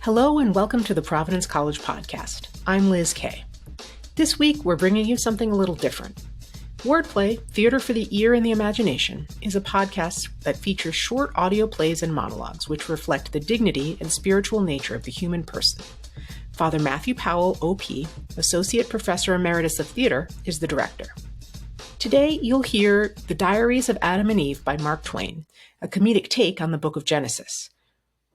Hello and welcome to the Providence College Podcast. I'm Liz Kay. This week, we're bringing you something a little different. Wordplay, Theater for the Ear and the Imagination, is a podcast that features short audio plays and monologues which reflect the dignity and spiritual nature of the human person. Father Matthew Powell, OP, Associate Professor Emeritus of Theater, is the director. Today, you'll hear The Diaries of Adam and Eve by Mark Twain, a comedic take on the book of Genesis.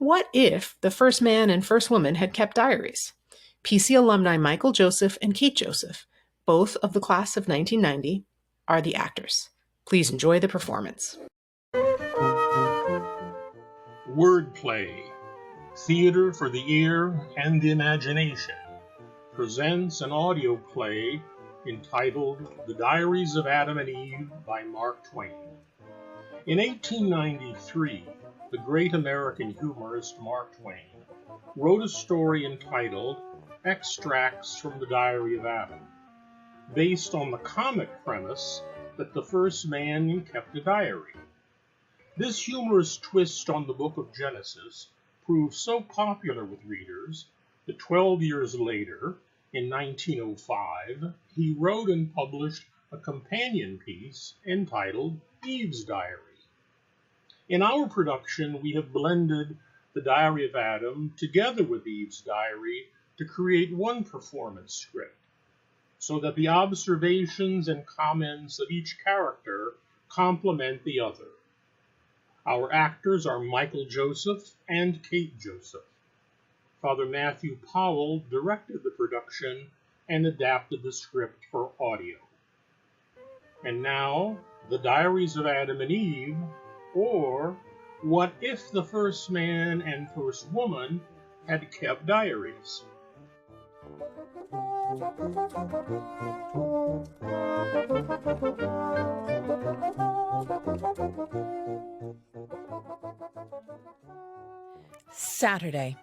What if the first man and first woman had kept diaries? PC alumni Michael Joseph and Kate Joseph, both of the class of 1990, are the actors. Please enjoy the performance. Wordplay, Theater for the Ear and the Imagination, presents an audio play entitled The Diaries of Adam and Eve by Mark Twain. In 1893, the great American humorist Mark Twain wrote a story entitled Extracts from the Diary of Adam, based on the comic premise that the first man kept a diary. This humorous twist on the book of Genesis proved so popular with readers that 12 years later, in 1905, he wrote and published a companion piece entitled Eve's Diary. In our production, we have blended the Diary of Adam together with Eve's Diary to create one performance script, so that the observations and comments of each character complement the other. Our actors are Michael Joseph and Kate Joseph. Father Matthew Powell directed the production and adapted the script for audio. And now, The Diaries of Adam and Eve, or What If the First Man and First Woman Had Kept Diaries? Saturday.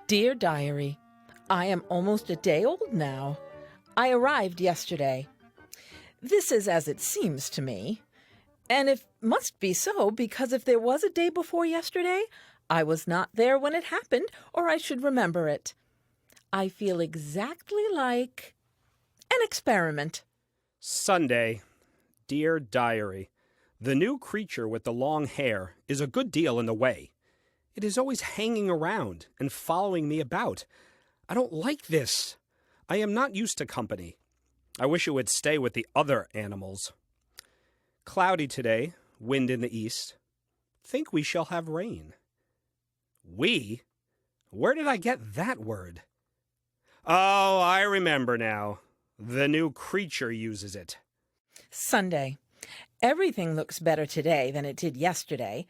Dear Diary, I am almost a day old now. I arrived yesterday. This is as it seems to me. And it must be so, because if there was a day before yesterday, I was not there when it happened, or I should remember it. I feel exactly like an experiment. Sunday. Dear Diary, the new creature with the long hair is a good deal in the way. It is always hanging around and following me about. I don't like this. I am not used to company. I wish it would stay with the other animals. Cloudy today, wind in the east. Think we shall have rain. We? Where did I get that word? Oh, I remember now. The new creature uses it. Sunday. Everything looks better today than it did yesterday.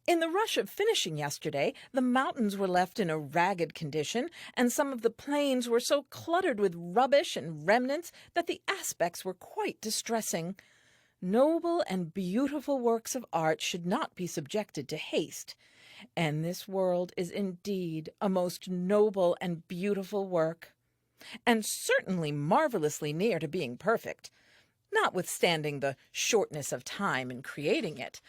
In the rush of finishing yesterday, the mountains were left in a ragged condition, and some of the plains were so cluttered with rubbish and remnants that the aspects were quite distressing. Noble and beautiful works of art should not be subjected to haste, and this world is indeed a most noble and beautiful work, and certainly marvelously near to being perfect, notwithstanding the shortness of time in creating it.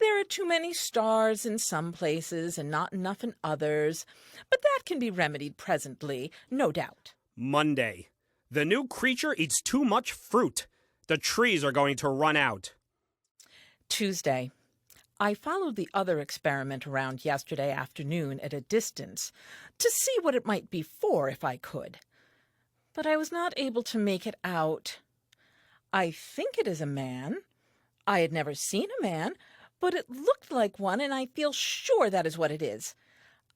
There are too many stars in some places and not enough in others, but that can be remedied presently, no doubt. Monday. The new creature eats too much fruit. The trees are going to run out. Tuesday. I followed the other experiment around yesterday afternoon at a distance to see what it might be for if I could. But I was not able to make it out. I think it is a man. I had never seen a man, but it looked like one, and I feel sure that is what it is.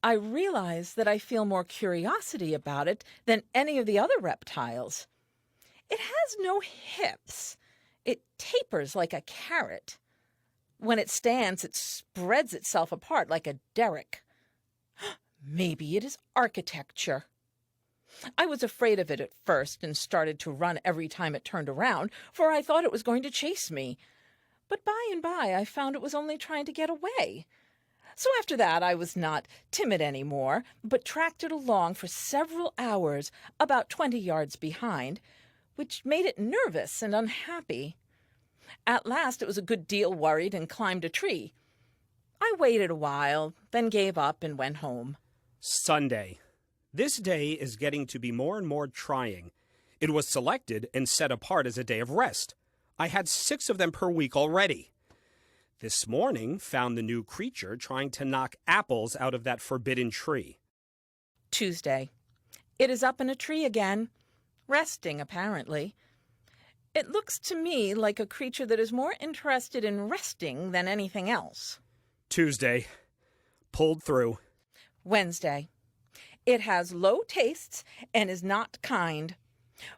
I realize that I feel more curiosity about it than any of the other reptiles. It has no hips. It tapers like a carrot. When it stands, it spreads itself apart like a derrick. Maybe it is architecture. I was afraid of it at first and started to run every time it turned around, for I thought it was going to chase me. But by and by I found it was only trying to get away. So after that I was not timid any more, but tracked it along for several hours, about 20 yards behind, which made it nervous and unhappy. At last it was a good deal worried and climbed a tree. I waited a while, then gave up and went home. Sunday. This day is getting to be more and more trying. It was selected and set apart as a day of rest. I had 6 of them per week already. This morning found the new creature trying to knock apples out of that forbidden tree. Tuesday. It is up in a tree again, resting apparently. It looks to me like a creature that is more interested in resting than anything else. Tuesday. Pulled through. Wednesday. It has low tastes and is not kind.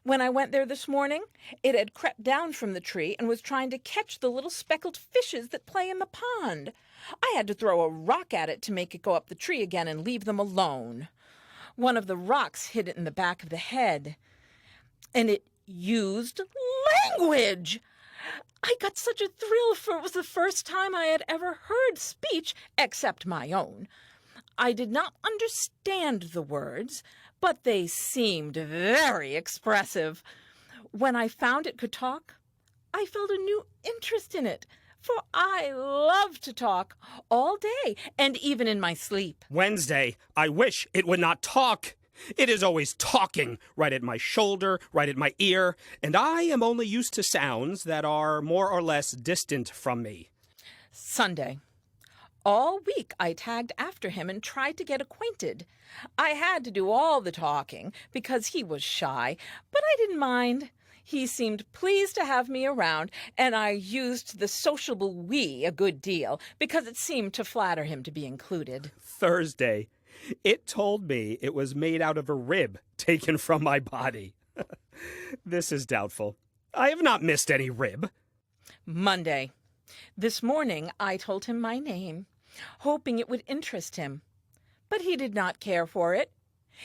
When I went there this morning, it had crept down from the tree and was trying to catch the little speckled fishes that play in the pond. I had to throw a rock at it to make it go up the tree again and leave them alone. One of the rocks hit it in the back of the head, and it used language. I got such a thrill, for it was the first time I had ever heard speech except my own. I did not understand the words, but they seemed very expressive. When I found it could talk, I felt a new interest in it, for I love to talk all day and even in my sleep. Wednesday. I wish it would not talk. It is always talking, right at my shoulder, right at my ear, and I am only used to sounds that are more or less distant from me. Sunday. All week I tagged after him and tried to get acquainted. I had to do all the talking because he was shy, but I didn't mind. He seemed pleased to have me around, and I used the sociable we a good deal because it seemed to flatter him to be included. Thursday. It told me it was made out of a rib taken from my body. This is doubtful. I have not missed any rib. Monday. This morning I told him my name, hoping it would interest him. But he did not care for it.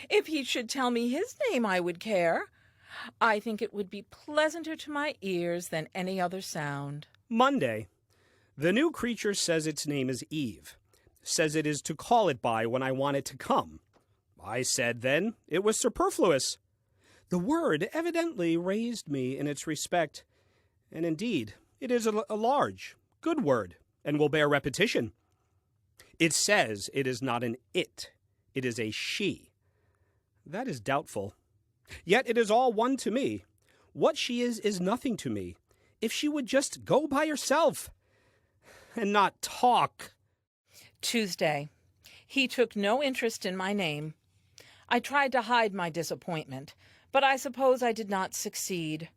If he should tell me his name, I would care. I think it would be pleasanter to my ears than any other sound. Monday. The new creature says its name is Eve. Says it is to call it by when I want it to come. I said then it was superfluous. The word evidently raised me in its respect, and indeed it is a large, good word, and will bear repetition. It says it is not an it is a she. That is doubtful. Yet it is all one to me. What she is nothing to me. If she would just go by herself and not talk. Tuesday. He took no interest in my name. I tried to hide my disappointment, but I suppose I did not succeed.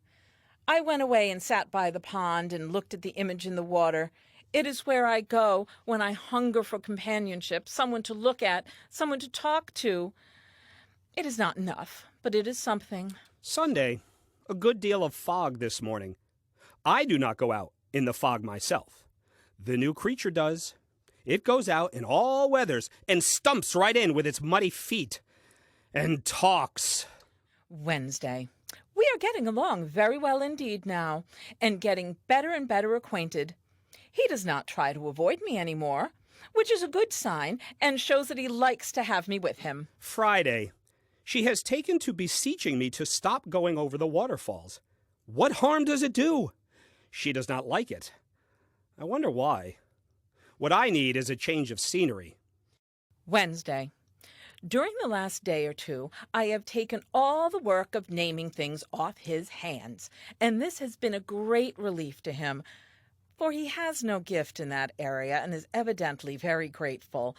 I went away and sat by the pond and looked at the image in the water. It is where I go when I hunger for companionship, someone to look at, someone to talk to. It is not enough, but it is something. Sunday. A good deal of fog this morning. I do not go out in the fog myself. The new creature does. It goes out in all weathers and stumps right in with its muddy feet and talks. Wednesday. We are getting along very well indeed now, and getting better and better acquainted. He does not try to avoid me any more, which is a good sign and shows that he likes to have me with him. Friday. She has taken to beseeching me to stop going over the waterfalls. What harm does it do? She does not like it. I wonder why. What I need is a change of scenery. Wednesday. During the last day or two, I have taken all the work of naming things off his hands, and this has been a great relief to him, for he has no gift in that area and is evidently very grateful.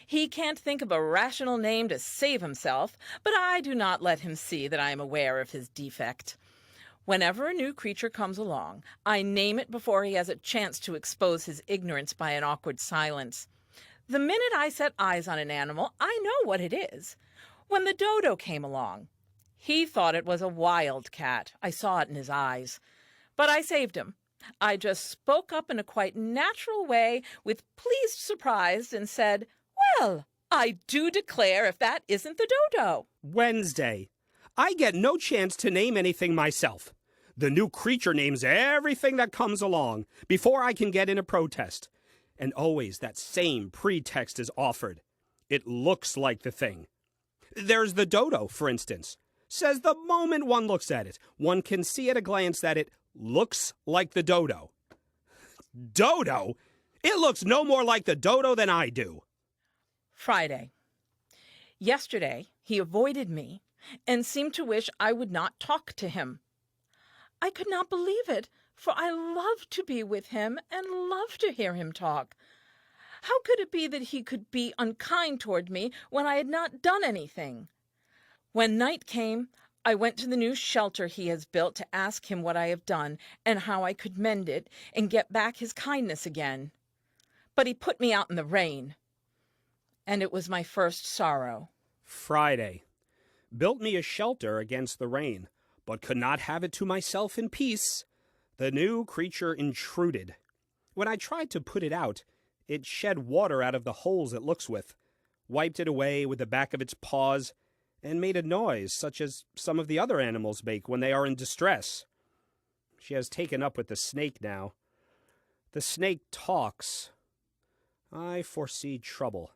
He can't think of a rational name to save himself, but I do not let him see that I am aware of his defect. Whenever a new creature comes along, I name it before he has a chance to expose his ignorance by an awkward silence. The minute I set eyes on an animal, I know what it is. When the dodo came along, he thought it was a wildcat. I saw it in his eyes. But I saved him. I just spoke up in a quite natural way with pleased surprise and said, "Well, I do declare if that isn't the dodo." Wednesday. I get no chance to name anything myself. The new creature names everything that comes along before I can get in a protest. And always that same pretext is offered. It looks like the thing. There's the dodo, for instance. Says the moment one looks at it, one can see at a glance that it looks like the dodo. Dodo? It looks no more like the dodo than I do. Friday. Yesterday, he avoided me and seemed to wish I would not talk to him. I could not believe it, for I loved to be with him and loved to hear him talk. How could it be that he could be unkind toward me when I had not done anything? When night came, I went to the new shelter he has built to ask him what I have done and how I could mend it and get back his kindness again. But he put me out in the rain, and it was my first sorrow. Friday. Built me a shelter against the rain, but could not have it to myself in peace. The new creature intruded. When I tried to put it out, it shed water out of the holes it looks with, wiped it away with the back of its paws, and made a noise such as some of the other animals make when they are in distress. She has taken up with the snake now. The snake talks. I foresee trouble.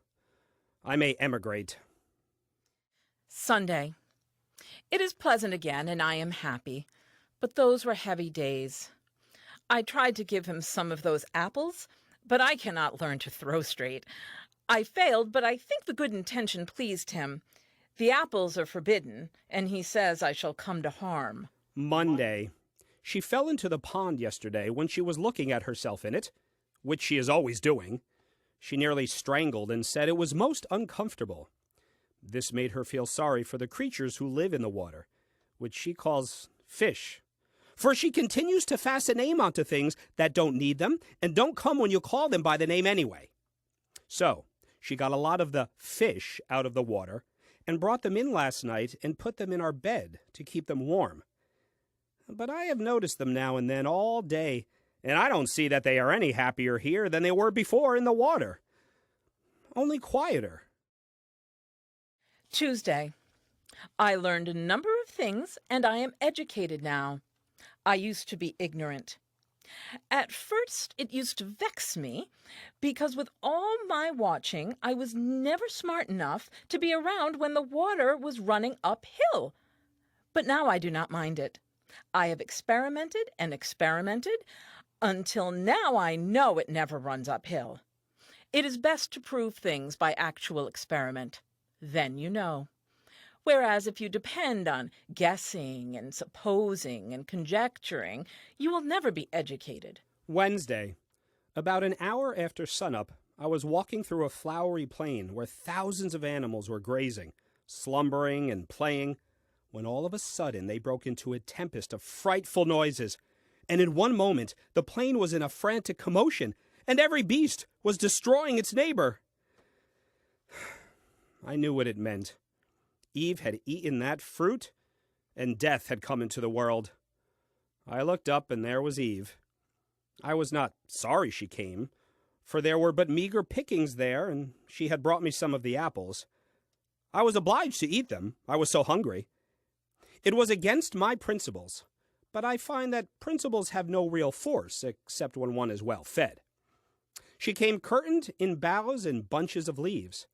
I may emigrate. Sunday. It is pleasant again, and I am happy, but those were heavy days. I tried to give him some of those apples, but I cannot learn to throw straight. I failed, but I think the good intention pleased him. The apples are forbidden, and he says I shall come to harm. Monday. She fell into the pond yesterday when she was looking at herself in it, which she is always doing. She nearly strangled and said it was most uncomfortable. This made her feel sorry for the creatures who live in the water, which she calls fish. For she continues to fasten name onto things that don't need them and don't come when you call them by the name anyway. So she got a lot of the fish out of the water and brought them in last night and put them in our bed to keep them warm. But I have noticed them now and then all day, and I don't see that they are any happier here than they were before in the water. Only quieter. Tuesday. I learned a number of things, and I am educated now. I used to be ignorant. At first, it used to vex me, because with all my watching, I was never smart enough to be around when the water was running uphill. But now I do not mind it. I have experimented and experimented, until now I know it never runs uphill. It is best to prove things by actual experiment. Then you know. Whereas if you depend on guessing and supposing and conjecturing, you will never be educated. Wednesday. About an hour after sunup, I was walking through a flowery plain where thousands of animals were grazing, slumbering and playing, when all of a sudden they broke into a tempest of frightful noises, and in one moment the plain was in a frantic commotion, and every beast was destroying its neighbor. I knew what it meant. Eve had eaten that fruit, and death had come into the world. I looked up, and there was Eve. I was not sorry she came, for there were but meager pickings there, and she had brought me some of the apples. I was obliged to eat them. I was so hungry. It was against my principles, but I find that principles have no real force, except when one is well fed. She came curtained in boughs and bunches of leaves.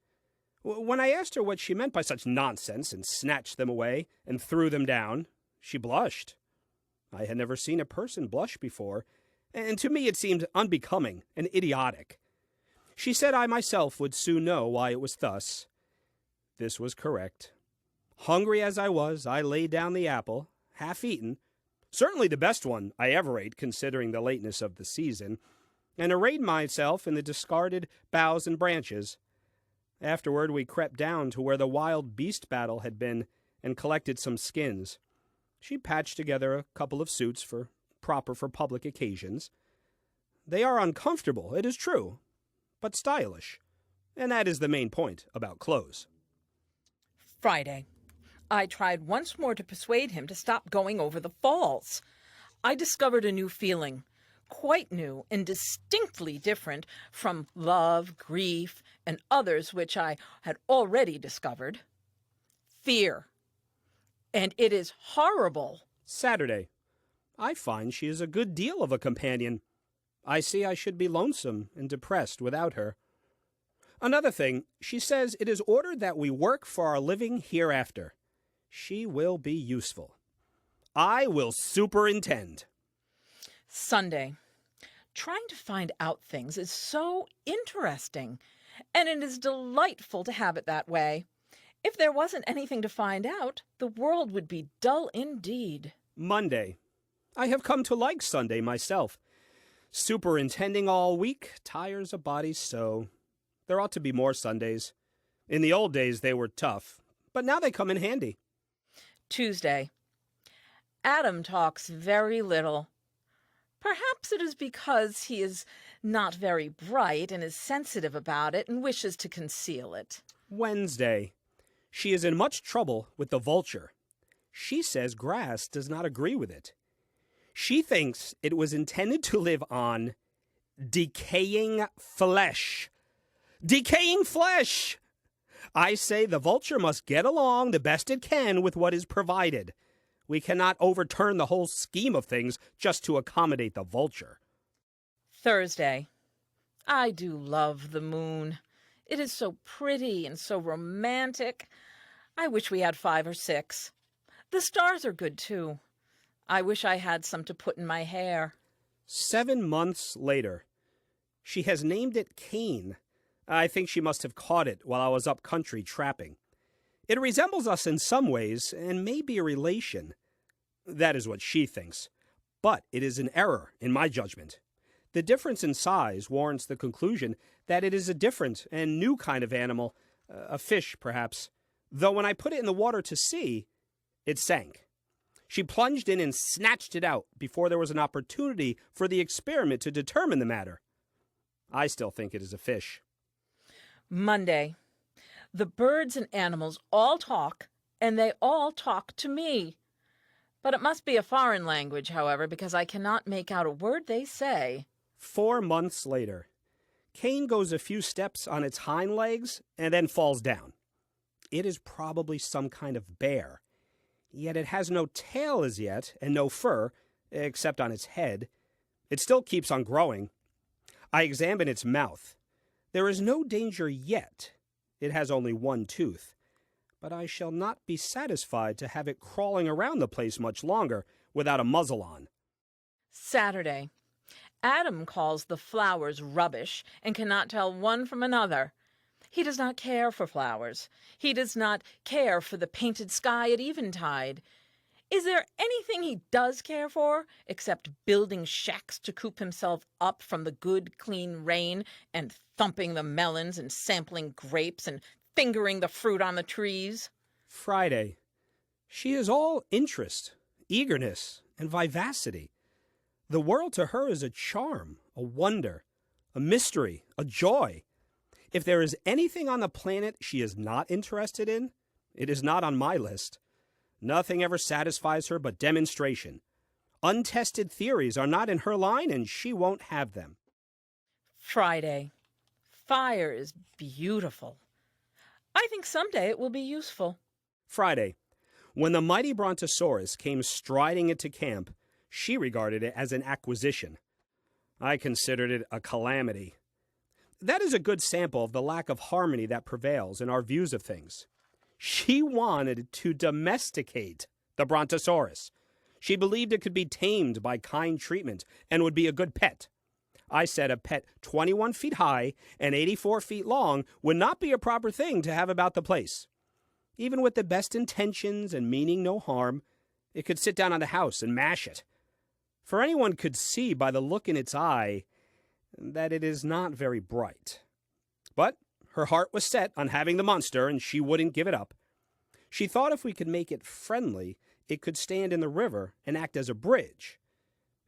When I asked her what she meant by such nonsense and snatched them away and threw them down, she blushed. I had never seen a person blush before, and to me it seemed unbecoming and idiotic. She said I myself would soon know why it was thus. This was correct. Hungry as I was, I laid down the apple, half eaten, certainly the best one I ever ate considering the lateness of the season, and arrayed myself in the discarded boughs and branches. Afterward, we crept down to where the wild beast battle had been and collected some skins. She patched together a couple of suits proper for public occasions. They are uncomfortable, it is true, but stylish, and that is the main point about clothes. Friday. I tried once more to persuade him to stop going over the falls. I discovered a new feeling, quite new and distinctly different from love, grief, and others which I had already discovered. Fear. And it is horrible. Saturday. I find she is a good deal of a companion. I see I should be lonesome and depressed without her. Another thing, she says it is ordered that we work for our living hereafter. She will be useful. I will superintend. Sunday. Trying to find out things is so interesting, and it is delightful to have it that way. If there wasn't anything to find out, the world would be dull indeed. Monday. I have come to like Sunday myself. Superintending all week tires a body so. There ought to be more Sundays. In the old days they were tough, but now they come in handy. Tuesday. Adam talks very little. Perhaps it is because he is not very bright and is sensitive about it and wishes to conceal it. Wednesday. She is in much trouble with the vulture. She says grass does not agree with it. She thinks it was intended to live on decaying flesh. Decaying flesh! I say the vulture must get along the best it can with what is provided. We cannot overturn the whole scheme of things just to accommodate the vulture. Thursday. I do love the moon. It is so pretty and so romantic. I wish we had 5 or 6. The stars are good, too. I wish I had some to put in my hair. 7 months later. She has named it Cain. I think she must have caught it while I was up country trapping. It resembles us in some ways and may be a relation. That is what she thinks. But it is an error, in my judgment. The difference in size warrants the conclusion that it is a different and new kind of animal, a fish, perhaps. Though when I put it in the water to see, it sank. She plunged in and snatched it out before there was an opportunity for the experiment to determine the matter. I still think it is a fish. Monday. The birds and animals all talk, and they all talk to me. But it must be a foreign language, however, because I cannot make out a word they say. 4 months later. Cain goes a few steps on its hind legs and then falls down. It is probably some kind of bear. Yet it has no tail as yet and no fur, except on its head. It still keeps on growing. I examine its mouth. There is no danger yet. It has only 1 tooth. But I shall not be satisfied to have it crawling around the place much longer without a muzzle on. Saturday. Adam calls the flowers rubbish and cannot tell one from another. He does not care for flowers. He does not care for the painted sky at eventide. Is there anything he does care for except building shacks to coop himself up from the good, clean rain and thumping the melons and sampling grapes and fingering the fruit on the trees? Friday. She is all interest, eagerness, and vivacity. The world to her is a charm, a wonder, a mystery, a joy. If there is anything on the planet she is not interested in, it is not on my list. Nothing ever satisfies her but demonstration. Untested theories are not in her line, and she won't have them. Friday. Fire is beautiful. I think someday it will be useful. Friday. When the mighty Brontosaurus came striding into camp, she regarded it as an acquisition. I considered it a calamity. That is a good sample of the lack of harmony that prevails in our views of things. She wanted to domesticate the Brontosaurus. She believed it could be tamed by kind treatment and would be a good pet. I said a pet 21 feet high and 84 feet long would not be a proper thing to have about the place. Even with the best intentions and meaning no harm, it could sit down on the house and mash it. For anyone could see by the look in its eye that it is not very bright. But her heart was set on having the monster, and she wouldn't give it up. She thought if we could make it friendly, it could stand in the river and act as a bridge.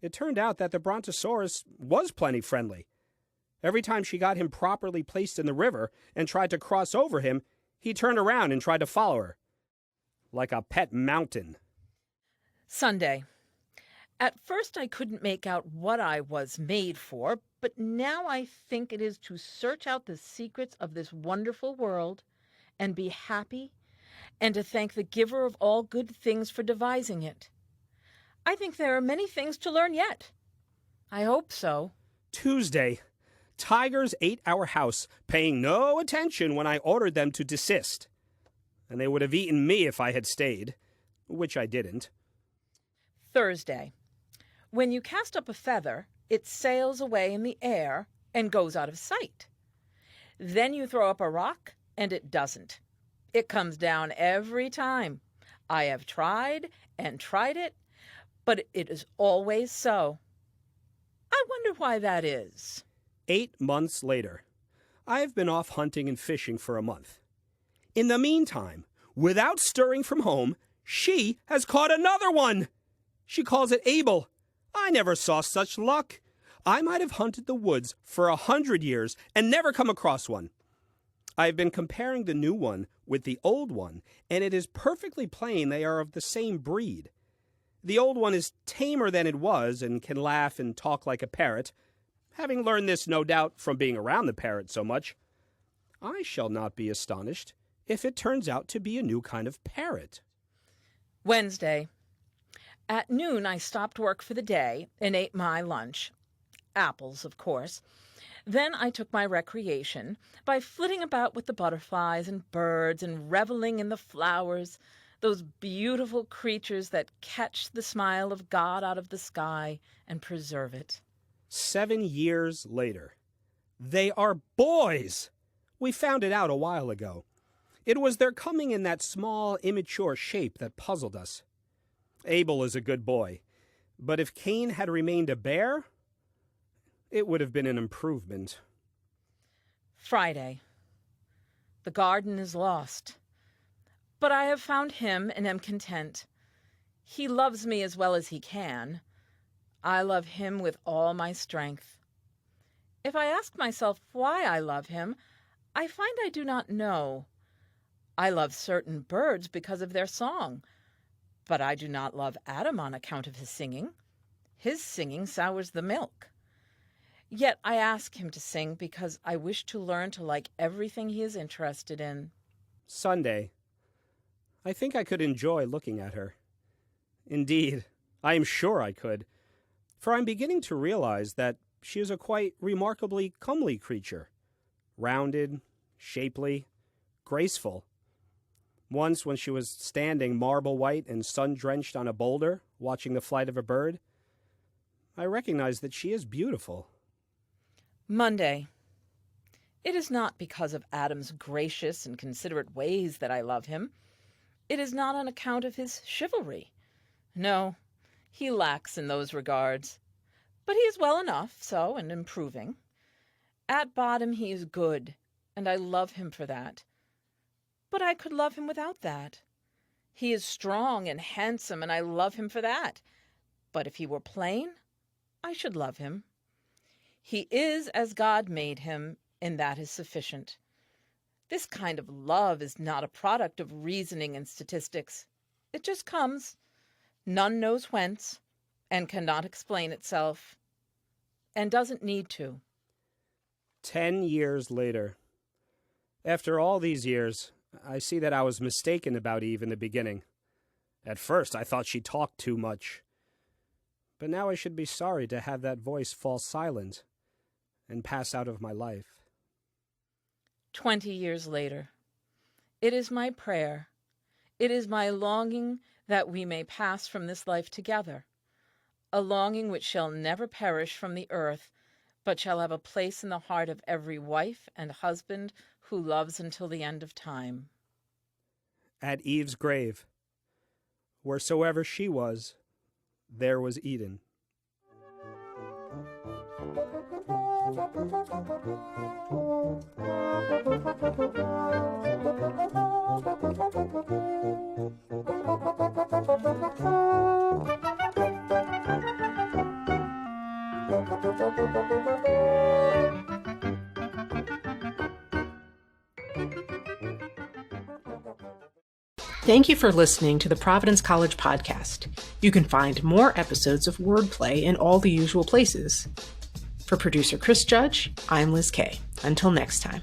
It turned out that the Brontosaurus was plenty friendly. Every time she got him properly placed in the river and tried to cross over him, he turned around and tried to follow her. Like a pet mountain. Sunday. At first I couldn't make out what I was made for, but now I think it is to search out the secrets of this wonderful world and be happy and to thank the giver of all good things for devising it. I think there are many things to learn yet. I hope so. Tuesday. Tigers ate our house, paying no attention when I ordered them to desist. And they would have eaten me if I had stayed, which I didn't. Thursday. When you cast up a feather, it sails away in the air and goes out of sight. Then you throw up a rock, and it doesn't. It comes down every time. I have tried and tried it, but it is always so. I wonder why that is. 8 months later. I have been off hunting and fishing for a month. In the meantime, without stirring from home, she has caught another one. She calls it Abel. I never saw such luck. I might have hunted the woods for 100 years and never come across one. I have been comparing the new one with the old one, and it is perfectly plain they are of the same breed. The old one is tamer than it was and can laugh and talk like a parrot, having learned this, no doubt, from being around the parrot so much. I shall not be astonished if it turns out to be a new kind of parrot. Wednesday. At noon, I stopped work for the day and ate my lunch. Apples, of course. Then I took my recreation by flitting about with the butterflies and birds and reveling in the flowers, those beautiful creatures that catch the smile of God out of the sky and preserve it. 7 years later. They are boys! We found it out a while ago. It was their coming in that small, immature shape that puzzled us. Abel is a good boy, but if Cain had remained a bear, it would have been an improvement. Friday. The garden is lost, but I have found him and am content. He loves me as well as he can. I love him with all my strength. If I ask myself why I love him, I find I do not know. I love certain birds because of their song, but I do not love Adam on account of his singing. His singing sours the milk. Yet I ask him to sing because I wish to learn to like everything he is interested in. Sunday. I think I could enjoy looking at her. Indeed, I am sure I could, for I'm beginning to realize that she is a quite remarkably comely creature. Rounded, shapely, graceful. Once, when she was standing marble-white and sun-drenched on a boulder, watching the flight of a bird, I recognized that she is beautiful. Monday. It is not because of Adam's gracious and considerate ways that I love him. It is not on account of his chivalry. No, he lacks in those regards. But he is well enough, so, and improving. At bottom he is good, and I love him for that. But I could love him without that. He is strong and handsome, and I love him for that. But if he were plain, I should love him. He is as God made him, and that is sufficient. This kind of love is not a product of reasoning and statistics. It just comes. None knows whence, and cannot explain itself, and doesn't need to. 10 years later. After all these years, I see that I was mistaken about Eve in the beginning. At first, I thought she talked too much. But now I should be sorry to have that voice fall silent and pass out of my life. 20 years later. It is my prayer. It is my longing that we may pass from this life together, a longing which shall never perish from the earth, but shall have a place in the heart of every wife and husband who loves until the end of time. At Eve's grave, wheresoever she was, there was Eden. Thank you for listening to the Providence College Podcast. You can find more episodes of Wordplay in all the usual places. For producer Chris Judge, I'm Liz Kay. Until next time.